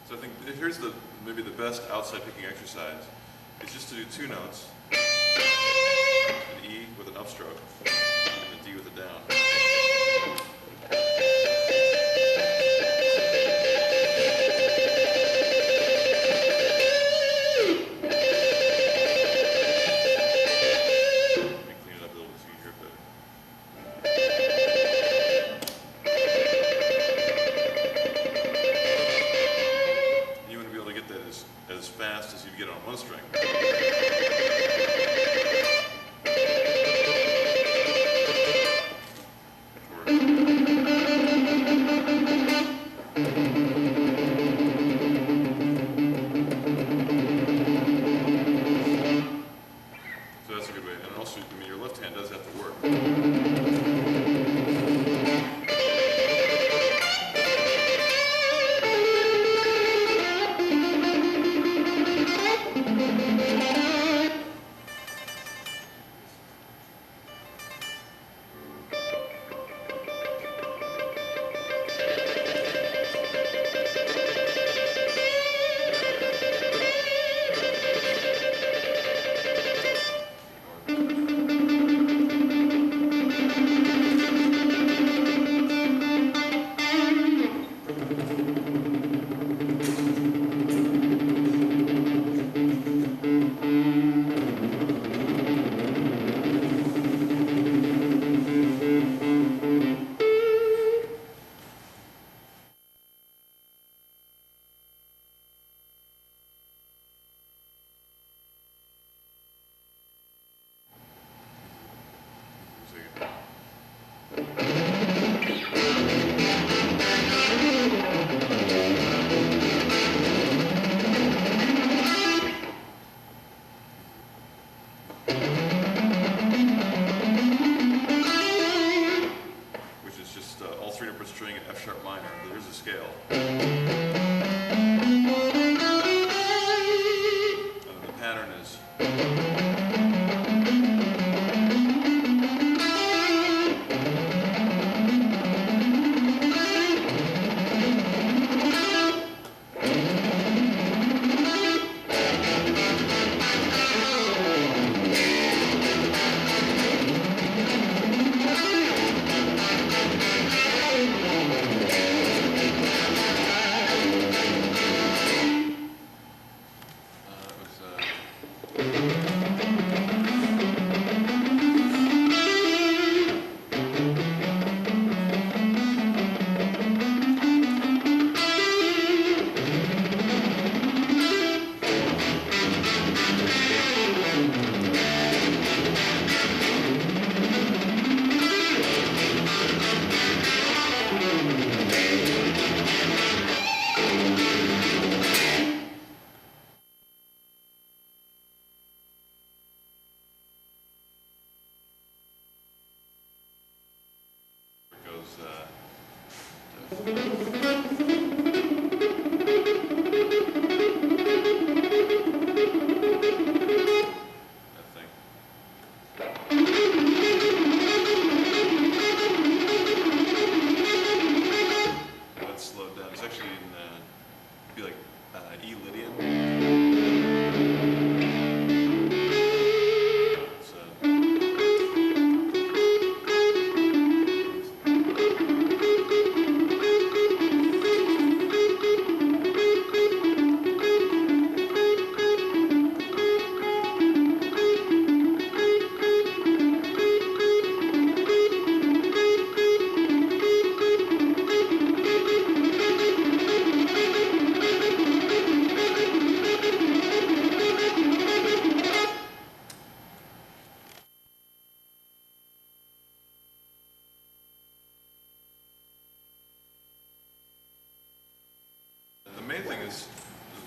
So I think here's maybe the best outside picking exercise is just to do two notes, an E with an upstroke, and a D with a down. As fast as you get on one string. So that's a good way. And also, I mean, your left hand does have to work. All 3 different string and F sharp minor. There's a scale. And the pattern is.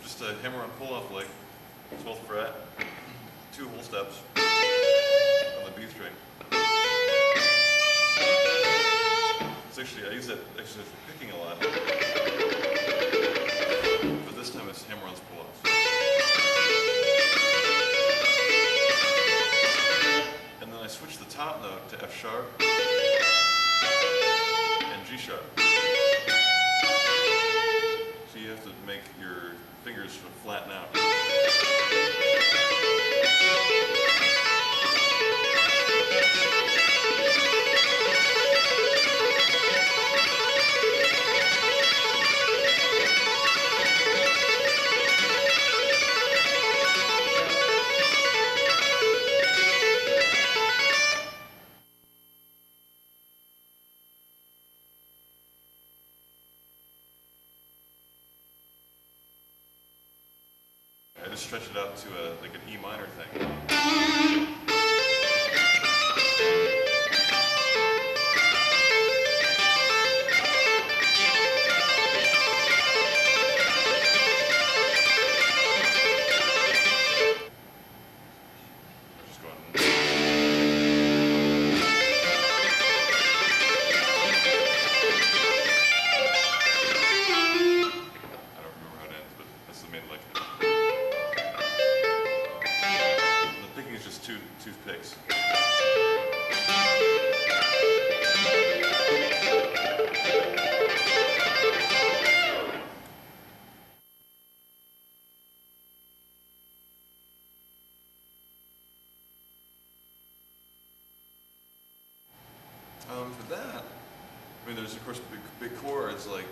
Just a hammer on pull-off lick, 12th fret, 2 whole steps on the B string. It's actually, I use that exercise for picking a lot, but this time it's hammer-ons pull-offs. And then I switch the top note to F sharp and G sharp. So you have to make your just stretch it out to like an E minor thing. Toothpicks. For that, I mean, there's of course big chords like.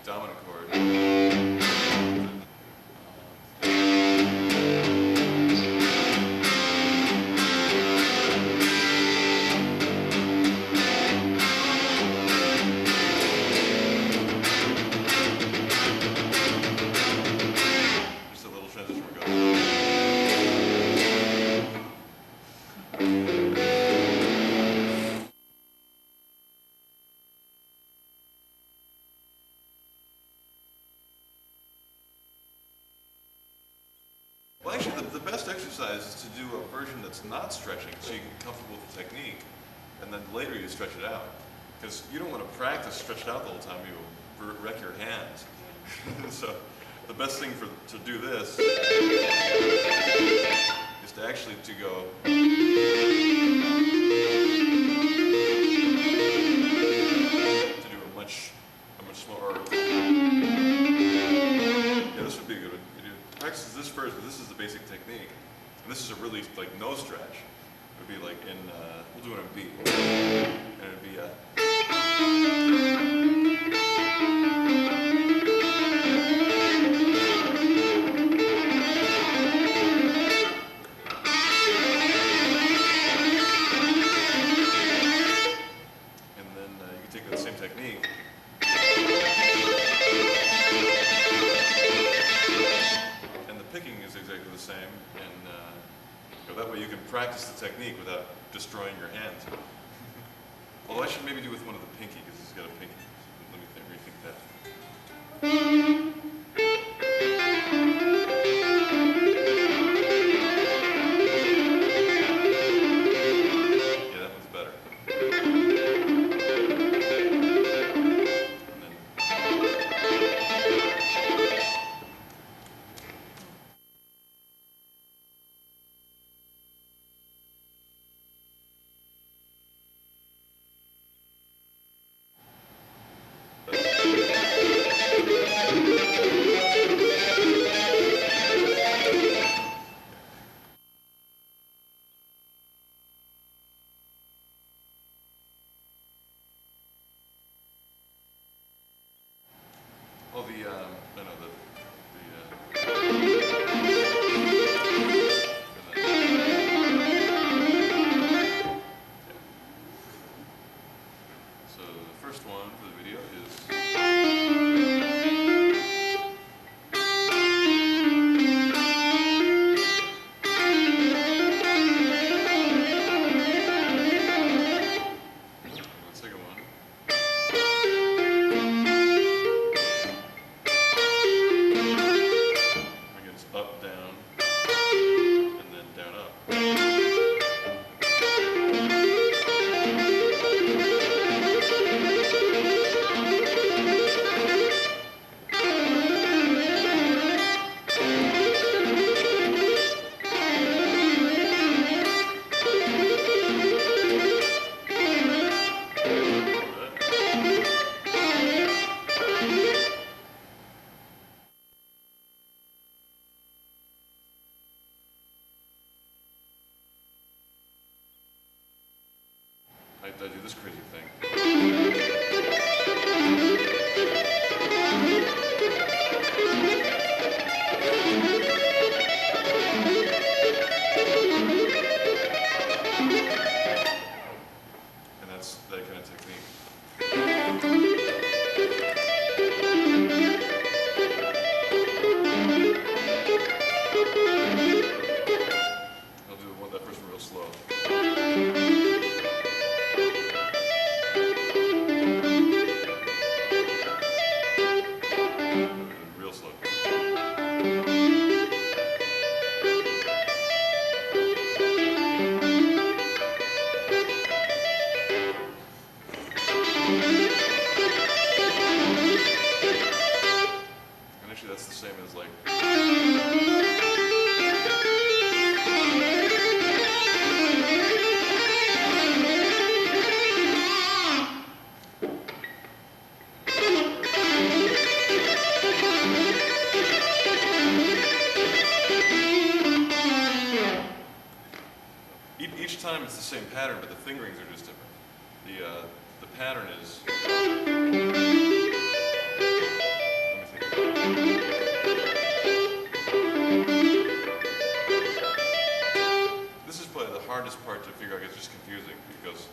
Dominant chord. Just a little transition we're going. Well, actually, the best exercise is to do a version that's not stretching, so you get comfortable with the technique, and then later you stretch it out. Because you don't want to practice stretched out the whole time, you'll wreck your hands. So the best thing to do this is to actually to go. To do a much slower. Yeah, this would be a good one. Practice this first, but this is the basic technique. And this is a really, like, no stretch. It would be like in, we'll do it in B. And it would be and then you can take that same technique. Picking is exactly the same, and that way you can practice the technique without destroying your hands. Although I should maybe do with one of the pinky, because he's got a pinky. Let me rethink that. Yeah, that one's better. Oh, so the first one for the video is. The second one. Up, down, and then down, up. I do this crazy thing. time it's the same pattern, but the fingerings are just different. The pattern is. Let me think. This is probably the hardest part to figure out. It's just confusing because.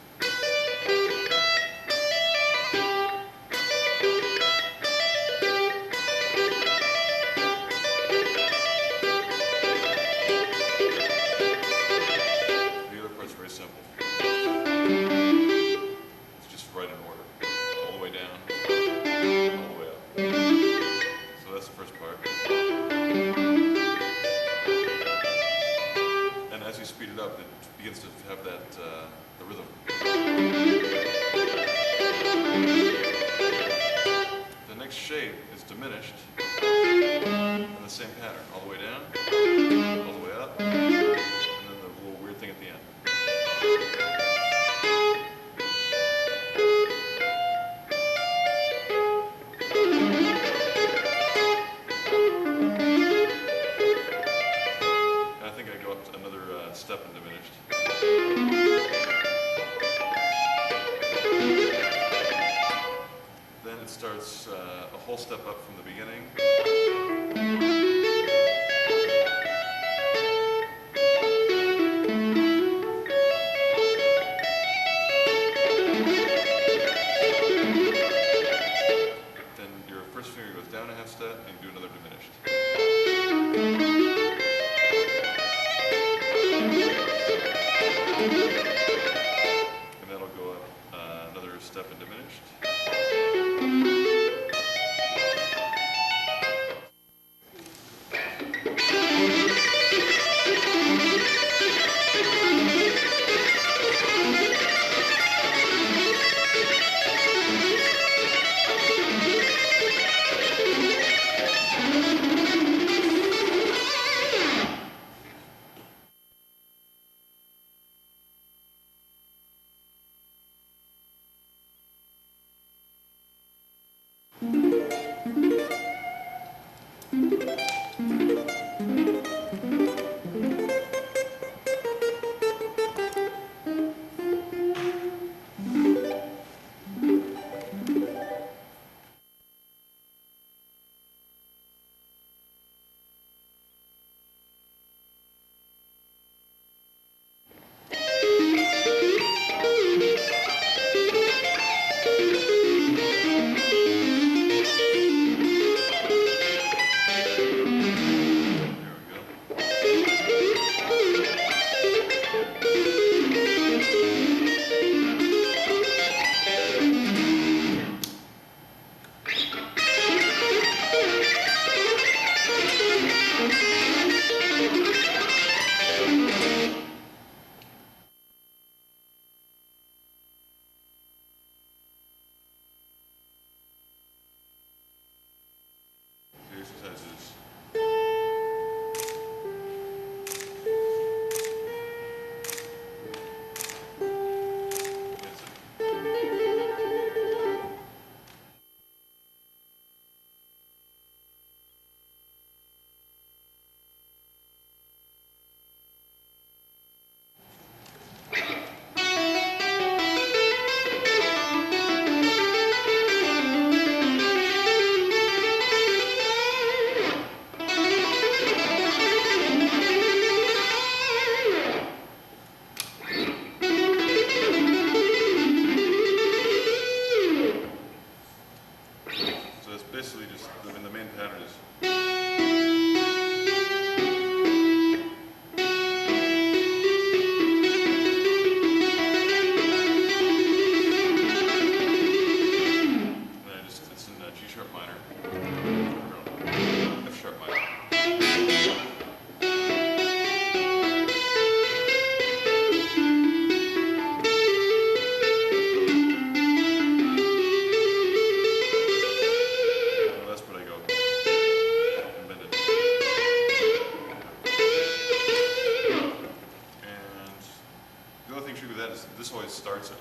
This always starts it.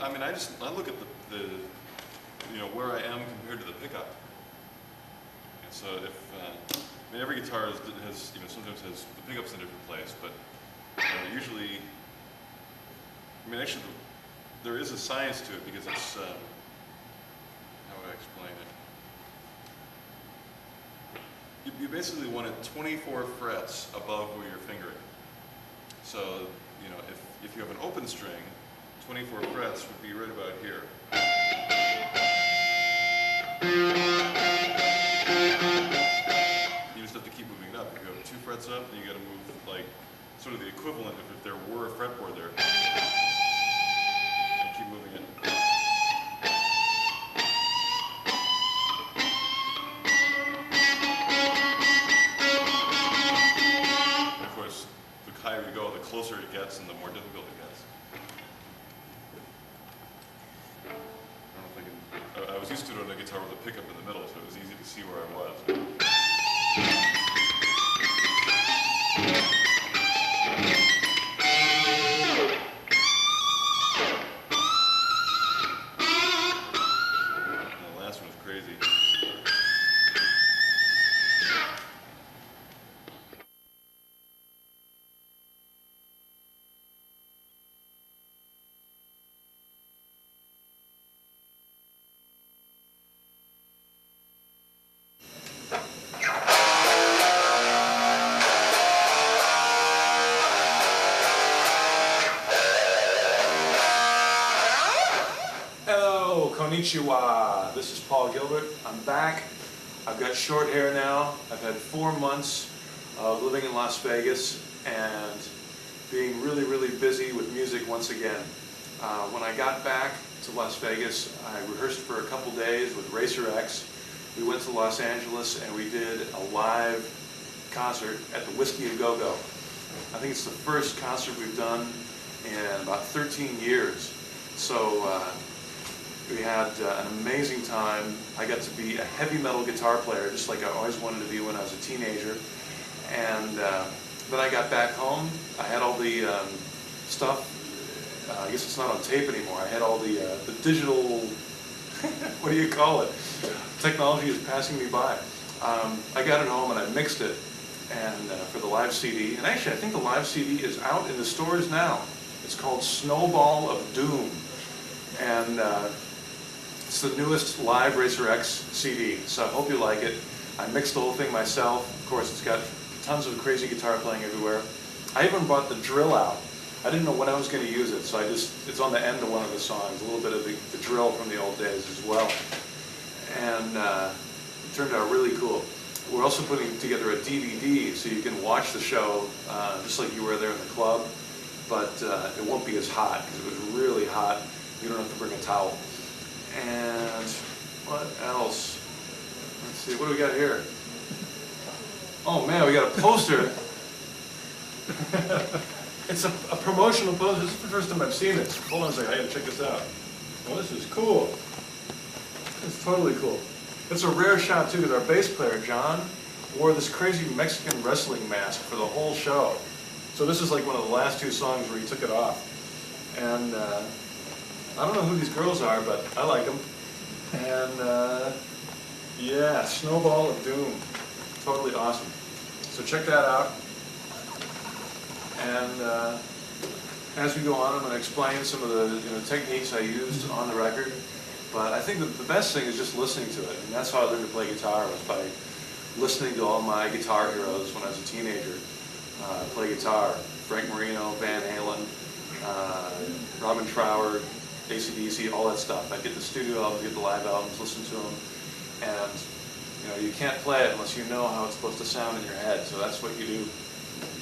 I mean, I look at the where I am compared to the pickup. And so if, I mean, every guitar has sometimes has the pickups in a different place, but usually, I mean, actually, there is a science to it because it's, how would I explain it? You basically want it 24 frets above where you're fingering. So, if you have an open string, 24 frets would be right about here. You just have to keep moving it up. If you have 2 frets up, then you got to move like sort of the equivalent of if there were a fretboard there. And keep moving it. And of course, the higher you go, the closer it gets and the more difficult it gets. I was used to it on a guitar with a pickup in the middle, so it was easy to see where I was. And the last one was crazy. Konnichiwa, this is Paul Gilbert. I'm back. I've got short hair now. I've had 4 months of living in Las Vegas and being really, really busy with music once again. When I got back to Las Vegas, I rehearsed for a couple days with Racer X. We went to Los Angeles and we did a live concert at the Whiskey A Go-Go. I think it's the first concert we've done in about 13 years. So we had an amazing time. I got to be a heavy metal guitar player, just like I always wanted to be when I was a teenager. And then I got back home. I had all the stuff. I guess it's not on tape anymore. I had all the digital, what do you call it? Technology is passing me by. I got it home and I mixed it and for the live CD. And actually, I think the live CD is out in the stores now. It's called Snowball of Doom. And it's the newest live Racer X CD, so I hope you like it. I mixed the whole thing myself. Of course, it's got tons of crazy guitar playing everywhere. I even brought the drill out. I didn't know when I was going to use it, so it's on the end of one of the songs, a little bit of the drill from the old days as well. And it turned out really cool. We're also putting together a DVD so you can watch the show just like you were there in the club, but it won't be as hot because it was really hot. You don't have to bring a towel. And what else? Let's see, what do we got here? Oh man, we got a poster. It's a promotional poster. This is the first time I've seen this. Hold on a second, I gotta check this out. Oh, this is cool. It's totally cool. It's a rare shot too, because our bass player, John, wore this crazy Mexican wrestling mask for the whole show. So this is like one of the last 2 songs where he took it off. And I don't know who these girls are, but I like them. And yeah, Snowball of Doom. Totally awesome. So check that out. And as we go on, I'm going to explain some of the techniques I used on the record. But I think that the best thing is just listening to it. And that's how I learned to play guitar, was by listening to all my guitar heroes when I was a teenager play guitar. Frank Marino, Van Halen, Robin Trower, AC/DC, all that stuff. I get the studio albums, get the live albums, listen to them, and you can't play it unless you know how it's supposed to sound in your head. So that's what you do.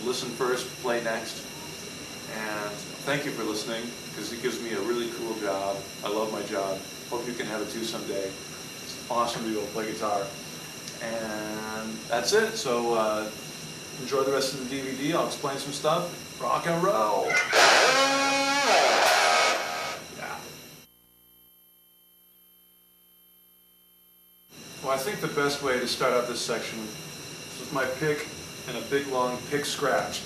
Listen first, play next. And thank you for listening, because it gives me a really cool job. I love my job. Hope you can have it too someday. It's awesome to be able to play guitar. And that's it. So enjoy the rest of the DVD. I'll explain some stuff. Rock and roll. Well, I think the best way to start out this section is with my pick and a big long pick scratch.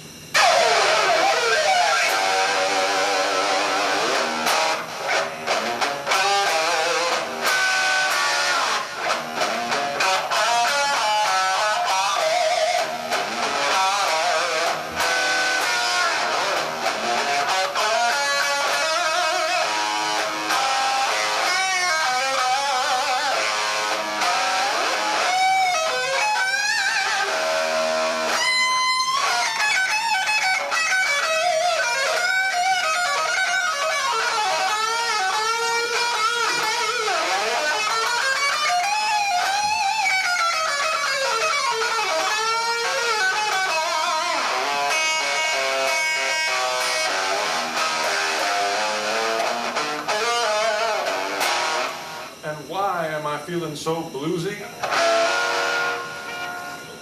feeling so bluesy?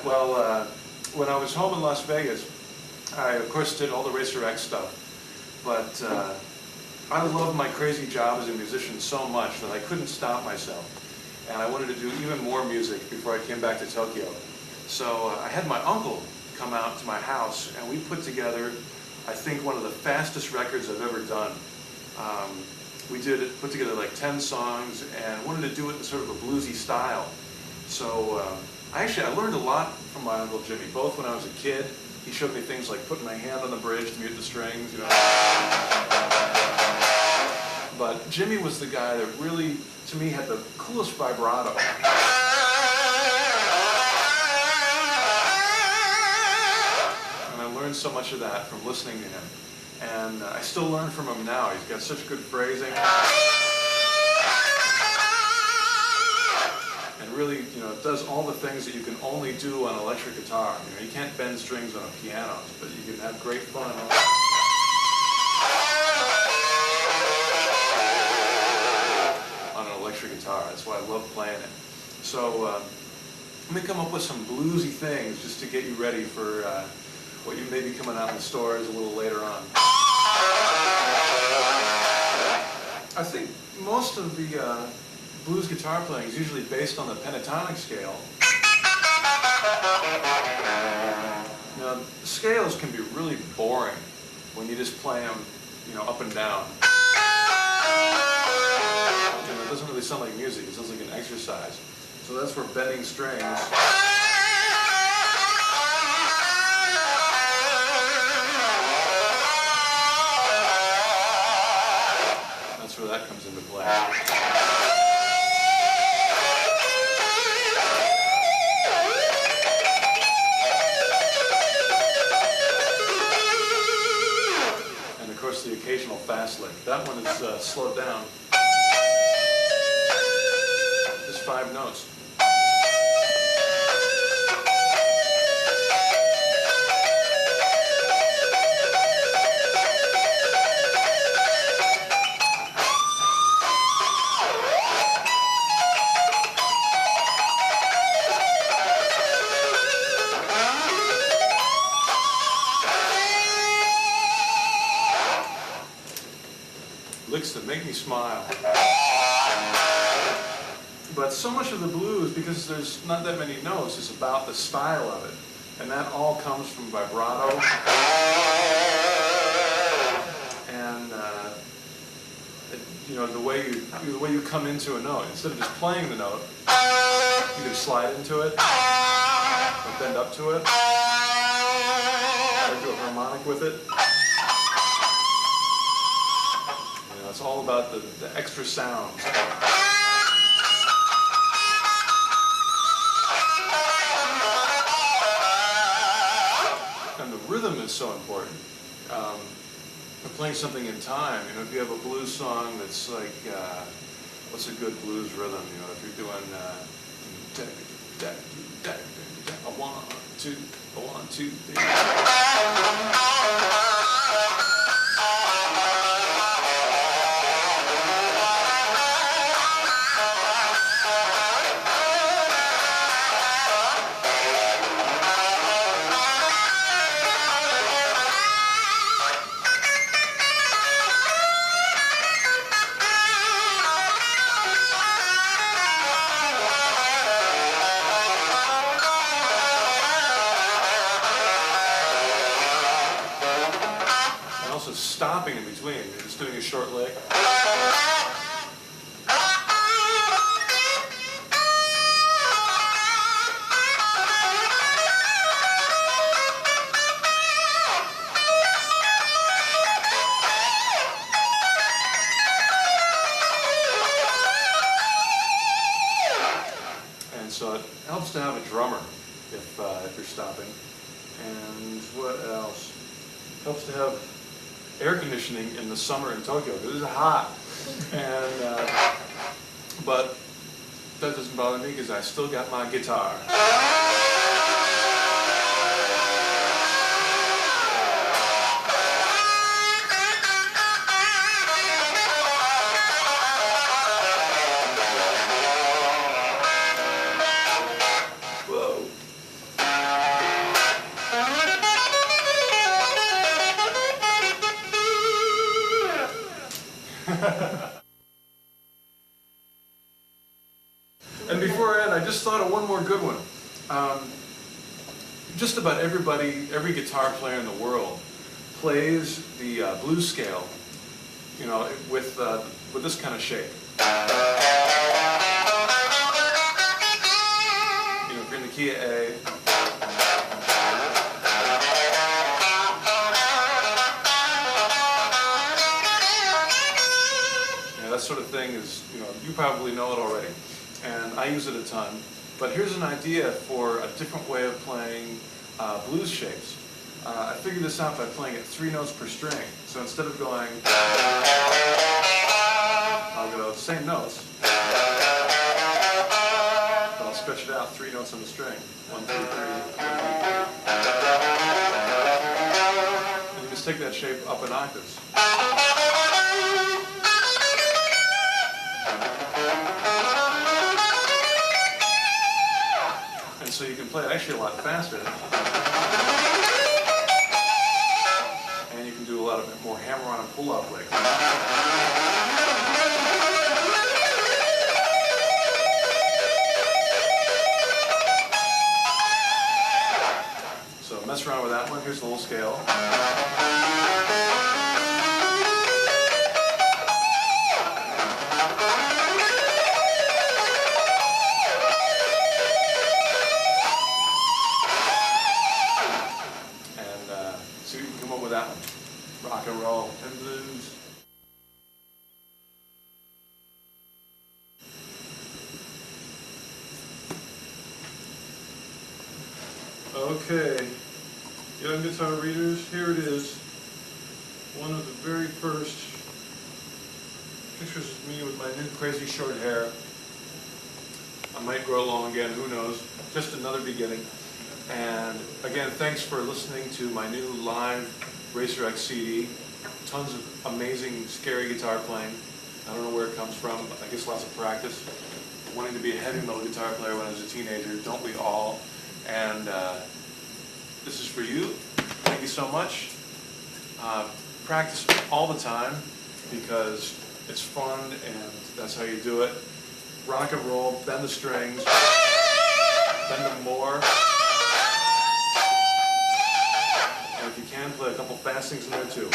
Well, when I was home in Las Vegas, I of course did all the Racer X stuff, but I loved my crazy job as a musician so much that I couldn't stop myself, and I wanted to do even more music before I came back to Tokyo. So I had my uncle come out to my house, and we put together, I think, one of the fastest records I've ever done. We put together like 10 songs and wanted to do it in sort of a bluesy style. So I learned a lot from my Uncle Jimmy, both when I was a kid. He showed me things like putting my hand on the bridge to mute the strings, you know. But Jimmy was the guy that really, to me, had the coolest vibrato. And I learned so much of that from listening to him. And I still learn from him now. He's got such good phrasing. And really, you know, does all the things that you can only do on electric guitar. You know, you can't bend strings on a piano, but you can have great fun. On an electric guitar. That's why I love playing it. So let me come up with some bluesy things just to get you ready for what you may be coming out in the stores a little later on. I think most of the blues guitar playing is usually based on the pentatonic scale. Now, scales can be really boring when you just play them, you know, up and down. And it doesn't really sound like music, it sounds like an exercise. So that's where bending strings. That's where that comes into play. And of course the occasional fast lick. That one is slowed down. Just 5 notes. Licks that make me smile. But so much of the blues, because there's not that many notes, is about the style of it. And that all comes from vibrato. And you know, the way you come into a note. Instead of just playing the note, you can slide into it, or bend up to it, or do a harmonic with it. It's all about the extra sounds. And the rhythm is so important. We're playing something in time. You know, if you have a blues song that's like, what's a good blues rhythm? You know, if you're doing a 1, 2, a 1, 2, 3. Stopping in between, you're just doing a short lick. And so it helps to have a drummer if you're stopping. And what else? Helps to have air conditioning in the summer in Tokyo because it's hot, and but that doesn't bother me because I still got my guitar. thought of one more good one. Just about every guitar player in the world plays the blues scale, you know, with this kind of shape. You know, if you're in the key of A, that sort of thing is, you know, you probably know it already, and I use it a ton. But here's an idea for a different way of playing blues shapes. I figured this out by playing it 3 notes per string. So instead of going, I'll go same notes, but I'll stretch it out 3 notes on the string. 1, 2, 3, 1, 2, 3. And you just take that shape up in octaves. And so you can play it actually a lot faster. And you can do a lot of more hammer-on and pull-off licks. So mess around with that one. Here's the whole scale. See what you can come up with that one. Rock and roll and blues. Okay, young guitar readers, here it is. One of the very first pictures of me with my new crazy short hair. I might grow long again, who knows. Just another beginning. And again, thanks for listening to my new live Racer X CD. Tons of amazing, scary guitar playing. I don't know where it comes from. I guess lots of practice. Wanting to be a heavy metal guitar player when I was a teenager, don't we all? And this is for you. Thank you so much. Practice all the time because it's fun and that's how you do it. Rock and roll, bend the strings, bend them more. And if you can, play a couple fast things in there too.